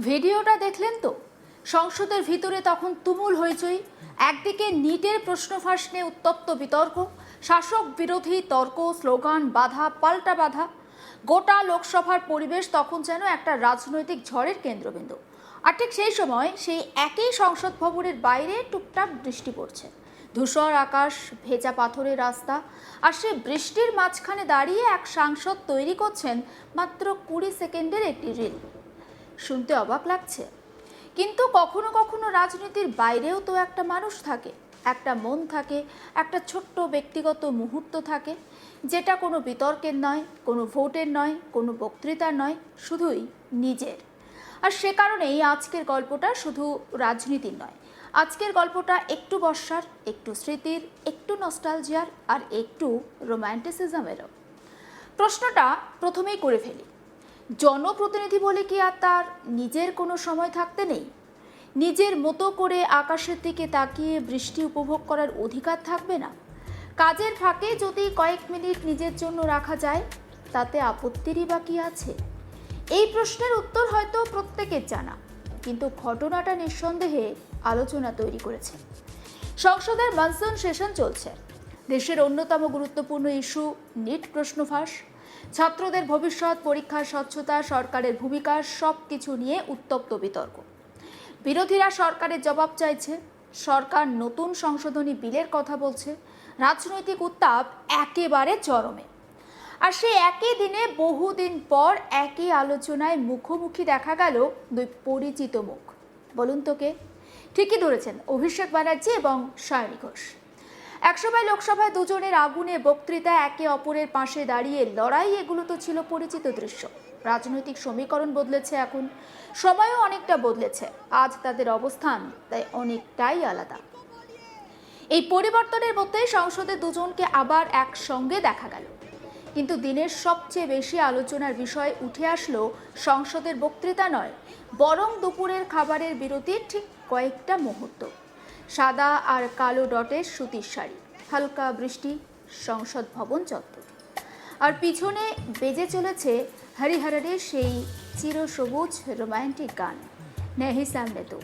ভিডিওটা দেখলেন তো? সংসদের ভিতরে তখন তুমুল হইচই। একদিকে নিটের প্রশ্ন ফাঁস নিয়ে উত্তপ্ত বিতর্ক, শাসক বিরোধী তর্ক, স্লোগান, বাধা পাল্টা বাধা। গোটা লোকসভার পরিবেশ তখন যেন একটা রাজনৈতিক ঝড়ের কেন্দ্রবিন্দু। আর ঠিক সেই সময় সেই একই সংসদ ভবনের বাইরে টুকটাক বৃষ্টি পড়ছে। ধূসর আকাশ, ভেজা পাথরের রাস্তা, আর সেই বৃষ্টির মাঝখানে দাঁড়িয়ে এক সাংসদ তৈরি করছেন মাত্র 20 সেকেন্ডের একটি রিল। শুনতে অবাক লাগছে, কিন্তু কখনো কখনো রাজনীতির বাইরেও তো একটা মানুষ থাকে, একটা মন থাকে, একটা ছোট্ট ব্যক্তিগত মুহূর্ত থাকে, যেটা কোনো বিতর্কের নয়, কোনো ভোটের নয়, কোনো বক্তৃতার নয়, শুধুই নিজের। আর সে কারণেই আজকের গল্পটা শুধু রাজনীতির নয়, আজকের গল্পটা একটু বর্ষার, একটু স্মৃতির, একটু নস্টালজিয়ার, আর একটু রোম্যান্টিসিজমেরও। প্রশ্নটা প্রথমেই করে ফেলি, জনপ্রতিনিধি বলে কি আর তার নিজের কোনো সময় থাকতে নেই? নিজের মতো করে আকাশের দিকে তাকিয়ে বৃষ্টি উপভোগ করার অধিকার থাকবে না? কাজের ফাঁকে যদি কয়েক মিনিট নিজের জন্য রাখা যায়, তাতে আপত্তিরই বা কি আছে? এই প্রশ্নের উত্তর হয়তো প্রত্যেকের জানা, কিন্তু ঘটনাটা নিঃসন্দেহে আলোচনা তৈরি করেছে। সংসদের মনসুন সেশন চলছে। দেশের অন্যতম গুরুত্বপূর্ণ ইস্যু নিট প্রশ্ন ফাঁস, ছাত্রদের ভবিষ্যৎ, পরীক্ষার স্বচ্ছতা, সরকারের ভূমিকা, সব কিছু নিয়ে উত্তপ্ত বিতর্ক। বিরোধীরা সরকারের জবাব চাইছে, সরকার নতুন সংশোধনী বিলের কথা বলছে, রাজনৈতিক উত্তাপ একেবারে চরমে। আর সেই একই দিনে বহুদিন পর একই আলোচনায় মুখোমুখি দেখা গেল দুই পরিচিত মুখ। বলুন তো কে? ঠিকই ধরেছেন, অভিষেক ব্যানার্জি এবং সায়নী ঘোষ। একসময় লোকসভায় দুজনের আগুনে বক্তৃতা, একে অপরের পাশে দাঁড়িয়ে লড়াই, এগুলো তো ছিল পরিচিত দৃশ্য। রাজনৈতিক সমীকরণ বদলেছে, এখন সময়ও অনেকটা বদলেছে। আজ তাদের অবস্থান তাই অনেকটাই আলাদা। এই পরিবর্তনের মধ্যে সংসদে দুজনকে আবার একসঙ্গে দেখা গেল। কিন্তু দিনের সবচেয়ে বেশি আলোচনার বিষয় উঠে আসলো সংসদের বক্তৃতা নয়, বরং দুপুরের খাবারের বিরতির ঠিক কয়েকটা মুহূর্ত। সাদা আর কালো ডটের সুতির শাড়ি, হালকা বৃষ্টি, সংসদ ভবন চত্বর, আর পিছনে বেজে চলেছে হরিহরের সেই চিরসবুজ রোম্যান্টিক গান নেহি সামনে তো।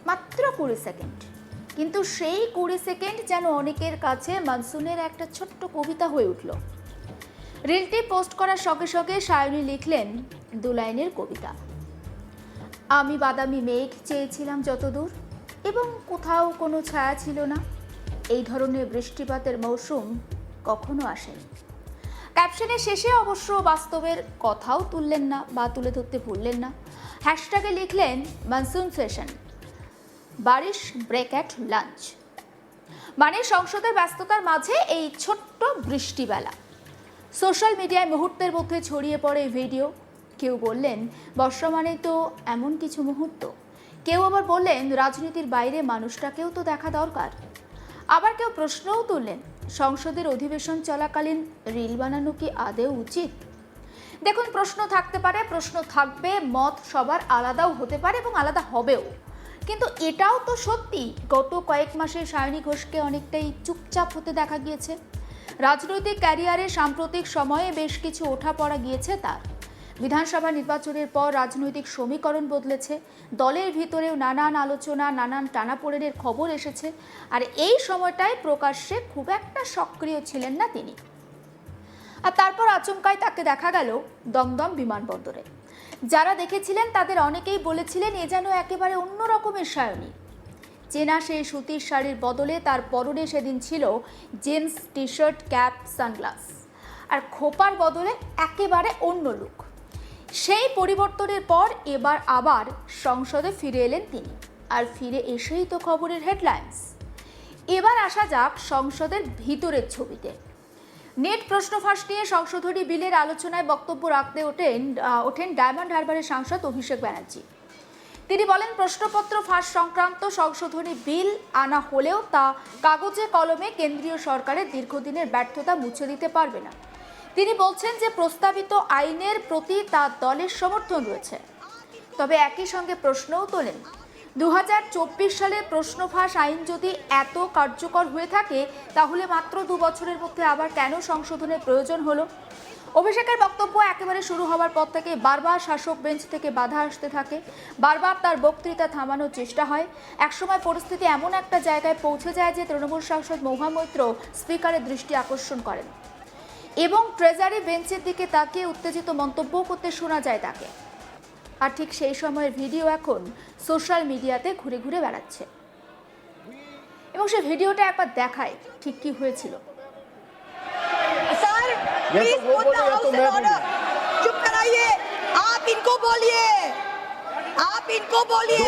মাত্র 20 সেকেন্ড, কিন্তু সেই 20 সেকেন্ড যেন অনেকের কাছে মনসুনের একটা ছোট্ট কবিতা হয়ে উঠল। রিলটি পোস্ট করার সঙ্গে সঙ্গে সায়নী লিখলেন 2 লাইনের কবিতা। আমি বাদামি মেঘ চেয়েছিলাম যতদূর, এবং কোথাও কোনো ছায়া ছিল না। এই ধরনের বৃষ্টিপাতের মৌসুম কখনো আসেনি। ক্যাপশনের শেষে অবশ্য বাস্তবের কথাও তুললেন না বা তুলে ধরতে ভুললেন না। হ্যাশট্যাগে লিখলেন monsoon session, baarish break at lunch. মানে সংসদের ব্যস্ততার মাঝে এই ছোট্ট বৃষ্টিবেলা। সোশ্যাল মিডিয়ায় মুহূর্তের মধ্যে ছড়িয়ে পড়ে ভিডিও। কেউ বললেন বর্ষা মানেই তো এমন কিছু মুহূর্ত, কেউ আবার বললেন রাজনীতির বাইরে মানুষটাকেও তো দেখা দরকার। আবার কেউ প্রশ্নও তুললেন, সংসদের অধিবেশন চলাকালীন রিল বানানো কি আদৌ উচিত? দেখুন, প্রশ্ন থাকতে পারে, প্রশ্ন থাকবে, মত সবার আলাদাও হতে পারে এবং আলাদা হবেও। কিন্তু এটাও তো সত্যি, গত কয়েক মাসে সায়নী ঘোষকে অনেকটাই চুপচাপ হতে দেখা গিয়েছে। রাজনৈতিক ক্যারিয়ারে সাম্প্রতিক সময়ে বেশ কিছু ওঠাপড়া গিয়েছে তার। বিধানসভা নির্বাচনের পর রাজনৈতিক সমীকরণ বদলেছে, দলের ভিতরেও নানান আলোচনা, নানান টানাপোড়েনের খবর এসেছে। আর এই সময়টায় প্রকাশ্যে খুব একটা সক্রিয় ছিলেন না তিনি। আর তারপর আচমকাই তাকে দেখা গেল দমদম বিমানবন্দরে। যারা দেখেছিলেন তাদের অনেকেই বলেছিলেন এ যেন একেবারে অন্য রকমের সায়নী। চেনা সেই সুতির শাড়ির বদলে তার পরনে সেদিন ছিল jeans, T shirt, cap, sunglass, আর খোপার বদলে একেবারে অন্য লুক। সেই পরিবর্তনের পর এবার আবার সংসদে ফিরে এলেন তিনি, আর ফিরে এসেই তো খবরের হেডলাইন্স। এবার আসা যাক সংসদের ভিতরের ছবিতে। নেট প্রশ্ন ফাঁস নিয়ে সংশোধনী বিলের আলোচনায় বক্তব্য রাখতে ওঠেন ডায়মন্ড হারবারের সাংসদ অভিষেক ব্যানার্জি। তিনি বলেন, প্রশ্নপত্র ফাঁস সংক্রান্ত সংশোধনী বিল আনা হলেও তা কাগজে কলমে কেন্দ্রীয় সরকারের দীর্ঘদিনের ব্যর্থতা মুছে দিতে পারবে না। তিনি বলছেন যে প্রস্তাবিত আইনের প্রতি তার দলের সমর্থন রয়েছে, তবে একই সঙ্গে প্রশ্নও তোলেন 2024 সালের প্রশ্ন ফাঁস আইন যদি এত কার্যকর হয়ে থাকে তাহলে মাত্র 2 বছরের মধ্যে আবার কেন সংশোধনের প্রয়োজন হলো। অভিষেকের বক্তব্য একেবারে শুরু হওয়ার পর থেকে বারবার শাসক বেঞ্চ থেকে বাধা আসতে থাকে, বারবার তার বক্তৃতা থামানোর চেষ্টা হয়। একসময় পরিস্থিতি এমন একটা জায়গায় পৌঁছে যায় যে তৃণমূল সাংসদ মহুয়া মৈত্র স্পিকারের দৃষ্টি আকর্ষণ করেন এবং ট্রেজারি বেঞ্চের দিকে তাকিয়ে উত্তেজিত মন্তব্য করতে শোনা যায় তাকে। আর ঠিক সেই সময়ের ভিডিও এখন সোশ্যাল মিডিয়াতে ঘুরে ঘুরে বেড়াচ্ছে এবং সেই ভিডিওটা একবার দেখায় ঠিক কি হয়েছিল। Sir please put the house in order. चुप कराइए, आप इनको बोलिए, आप इनको बोलिए।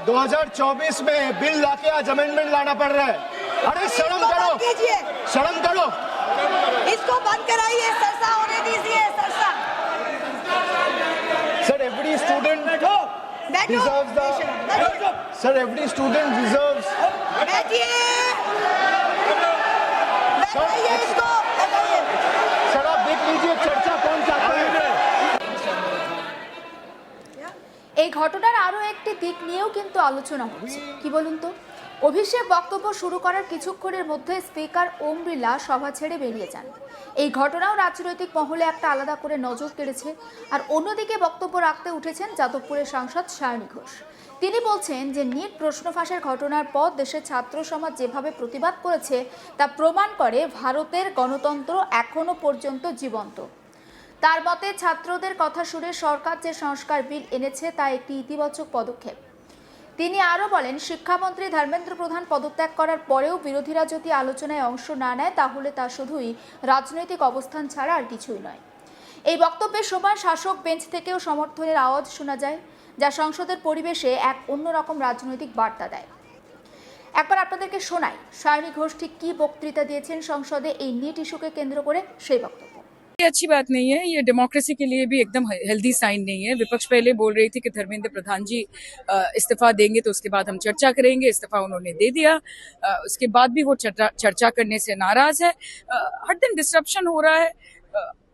2024 में बिल लाके आज अमेंडमेंट लाना पड़ रहा है। अरे शर्म करो, शर्म करो, इसको बंद कराइए, सरसा होने दीजिए, सरसा। Sir every student deserves the sir every student deserves बैठिए, बैठाइए इसको, बैठाइए। सर आप देख लीजिए चर्चा कौन चाहता है। এই ঘটনার আরও একটি দিক নিয়েও কিন্তু আলোচনা হচ্ছে। কি বলুন তো, অভিষেক বক্তব্য শুরু করার কিছুক্ষণের মধ্যে স্পিকার ওম বিড়লা সভা ছেড়ে বেরিয়ে যান। এই ঘটনাও রাজনৈতিক মহলে একটা আলাদা করে নজর কেড়েছে। আর অন্যদিকে বক্তব্য রাখতে উঠেছেন যাদবপুরের সাংসদ সায়নী ঘোষ। তিনি বলছেন যে নিট প্রশ্ন ফাঁসের ঘটনার পর দেশের ছাত্র সমাজ যেভাবে প্রতিবাদ করেছে তা প্রমাণ করে ভারতের গণতন্ত্র এখনো পর্যন্ত জীবন্ত। তার মতে ছাত্রদের কথা শুনে সরকার যে সংস্কার বিল এনেছে তা একটি ইতিবাচক পদক্ষেপ। তিনি আরও বলেন, শিক্ষামন্ত্রী ধর্মেন্দ্র প্রধান পদত্যাগ করার পরেও বিরোধীরা যদি আলোচনায় অংশ না নেয় তাহলে তা শুধুই রাজনৈতিক অবস্থান ছাড়া আর কিছুই নয়। এই বক্তব্যের সময় শাসক বেঞ্চ থেকেও সমর্থনের আওয়াজ শোনা যায়, যা সংসদের পরিবেশে এক অন্যরকম রাজনৈতিক বার্তা দেয়। একবার আপনাদেরকে শোনাই সায়নী ঘোষ ঠিক কি বক্তৃতা দিয়েছেন সংসদে এই নিট ইস্যুকে কেন্দ্র করে সেই বক্তব্য। ये अच्छी बात नहीं है, ये डेमोक्रेसी के लिए भी एकदम हेल्दी साइन नहीं है। विपक्ष पहले बोल रही थी कि धर्मेंद्र प्रधान जी इस्तीफा देंगे तो उसके बाद हम चर्चा करेंगे। इस्तीफा उन्होंने दे दिया, उसके बाद भी वो चर्चा करने से नाराज है। हर दिन डिस्ट्रप्शन हो रहा है।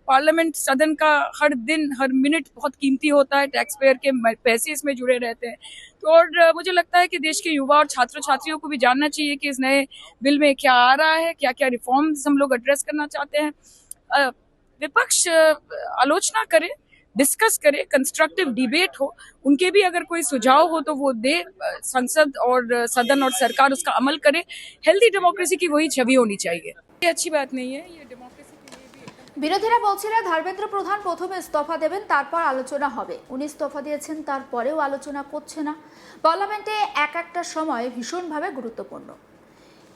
पार्लियामेंट सदन का हर दिन हर मिनट बहुत कीमती होता है, टैक्स पेयर के पैसे इसमें जुड़े रहते हैं। तो और मुझे लगता है कि देश के युवा और छात्र छात्रियों को भी जानना चाहिए कि इस नए बिल में क्या आ रहा है, क्या क्या रिफॉर्म्स हम लोग एड्रेस करना चाहते हैं। विपक्ष आलोचना करे, डिस्कस करे, कंस्ट्रक्टिव डिबेट हो, उनके भी अगर कोई सुझाव हो तो वो दे, संसद और सदन और सरकार उसका अमल करे। हेल्दी डेमोक्रेसी की वही छवि होनी चाहिए। ये अच्छी बात नहीं है, ये डेमोक्रेसी के लिए भी বিরোধীরা বলছিলেন ধর্মেন্দ্র প্রধান প্রথমে ইস্তফা দেবেন, তারপর আলোচনা হবে। উনি ইস্তফা দিয়েছেন, তারপরেও আলোচনা করছে না। পার্লামেন্টে একটা সময় ভীষণভাবে গুরুত্বপূর্ণ।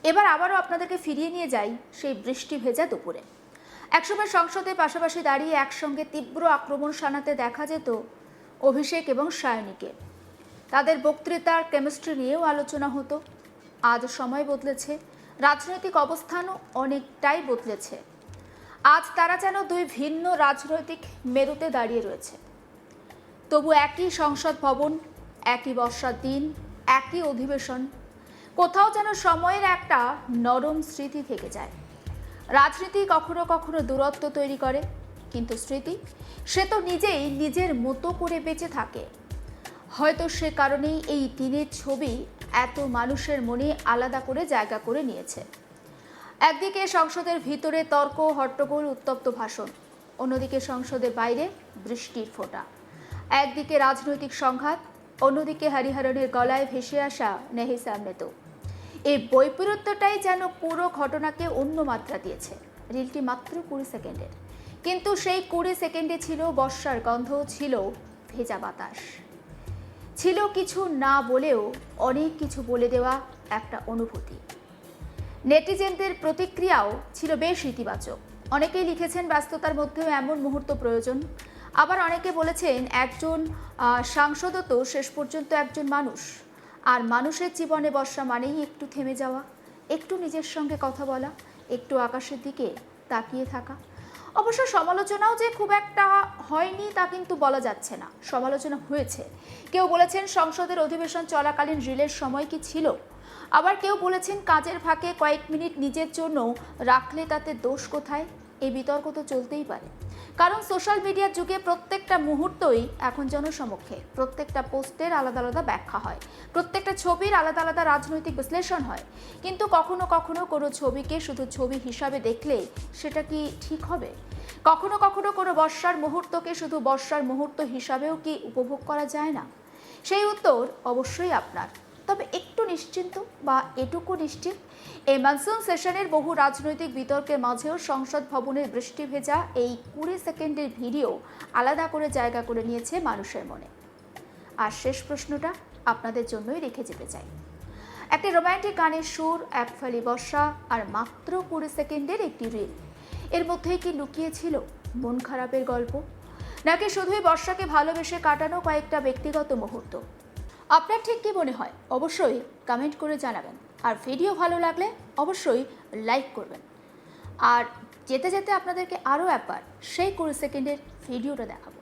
এবার আবারও আপনাদেরকে ফিরিয়ে নিয়ে যাই সেই বৃষ্টি ভেজা দুপুরে। একসময় সংসদে পাশাপাশি দাঁড়িয়ে একসঙ্গে তীব্র আক্রমণ শানাতে দেখা যেত অভিষেক এবং সায়নীকে। তাদের বক্তৃতার কেমিস্ট্রি নিয়েও আলোচনা হতো। আজ সময় বদলেছে, রাজনৈতিক অবস্থানও অনেকটাই বদলেছে। আজ তারা যেন দুই ভিন্ন রাজনৈতিক মেরুতে দাঁড়িয়ে রয়েছে। তবু একই সংসদ ভবন, একই বর্ষার দিন, একই অধিবেশন, কোথাও যেন সময়ের একটা নরম স্মৃতি থেকে যায়। রাজনীতি কখনো কখনো দূরত্ব তৈরি করে, কিন্তু স্মৃতি সে তো নিজেই নিজের মতো করে বেঁচে থাকে। হয়তো সে কারণেই এই দিনের ছবি এত মানুষের মনে আলাদা করে জায়গা করে নিয়েছে। একদিকে সংসদের ভিতরে তর্ক, হট্টগোল, উত্তপ্ত ভাষণ, অন্যদিকে সংসদের বাইরে বৃষ্টির ফোঁটা। একদিকে রাজনৈতিক সংঘাত, অন্যদিকে হরিহরনের গলায় ভেসে আসা নেহি সামনে তো। এই বৈপরীত্যটাই যেন পুরো ঘটনাকে অন্য মাত্রা দিয়েছে। রিলটি মাত্র 20 সেকেন্ডের, কিন্তু সেই 20 সেকেন্ডে ছিল বর্ষার গন্ধ, ছিল ভেজা বাতাস, ছিল কিছু না বলেও অনেক কিছু বলে দেওয়া একটা অনুভূতি। নেটিজেনদের প্রতিক্রিয়াও ছিল বেশ ইতিবাচক। অনেকেই লিখেছেন ব্যস্ততার মধ্যেও এমন মুহূর্ত প্রয়োজন। আবার অনেকে বলেছেন একজন সাংসদও তো শেষ পর্যন্ত একজন মানুষ, আর মানুষের জীবনে বর্ষা মানেই একটু থেমে যাওয়া, একটু নিজের সঙ্গে কথা বলা, একটু আকাশের দিকে তাকিয়ে থাকা। অবশ্য সমালোচনাও যে খুব একটা হয়নি তা কিন্তু বলা যাচ্ছে না, সমালোচনা হয়েছে। কেউ বলেছেন সংসদের অধিবেশন চলাকালীন রিলের সময় কি ছিল, আবার কেউ বলেছেন কাজের ফাঁকে কয়েক মিনিট নিজের জন্য রাখলে তাতে দোষ কোথায়। এই বিতর্ক তো চলতেই পারে, কারণ সোশ্যাল মিডিয়ার যুগে প্রত্যেকটা মুহূর্তই এখন জনসমক্ষে, প্রত্যেকটা পোস্টের আলাদা আলাদা ব্যাখ্যা হয়, প্রত্যেকটা ছবির আলাদা আলাদা রাজনৈতিক বিশ্লেষণ হয়। কিন্তু কখনো কখনো কোনো ছবিকে শুধু ছবি হিসাবে দেখলে সেটা কি ঠিক হবে? কখনো কখনো কোনো বর্ষার মুহূর্তকে শুধু বর্ষার মুহূর্ত হিসাবেও কি উপভোগ করা যায় না? সেই উত্তর অবশ্যই আপনার। তবে একটু নিশ্চিন্ত বা এটুকু নিশ্চিত, এই মনসুন সেশনের বহু রাজনৈতিক বিতর্কের মাঝেও সংসদ ভবনের বৃষ্টি ভেজা এই 20 সেকেন্ডের ভিডিও আলাদা করে জায়গা করে নিয়েছে মানুষের মনে। আর শেষ প্রশ্নটা আপনাদের জন্যই রেখে যেতে চাই। একটি রোম্যান্টিক গানের সুর, এক ফালি বর্ষা আর মাত্র 20 সেকেন্ডের একটি রিল, এর মধ্যেই কি লুকিয়ে ছিল মন খারাপের গল্প, নাকি শুধুই বর্ষাকে ভালোবেসে কাটানো কয়েকটা ব্যক্তিগত মুহূর্ত? আপনার ঠিক কী মনে হয় অবশ্যই কমেন্ট করে জানাবেন। আর ভিডিও ভালো লাগলে অবশ্যই লাইক করবেন। আর যেতে যেতে আপনাদেরকে আরও একবার সেই 20 সেকেন্ডের ভিডিওটা দেখাবো।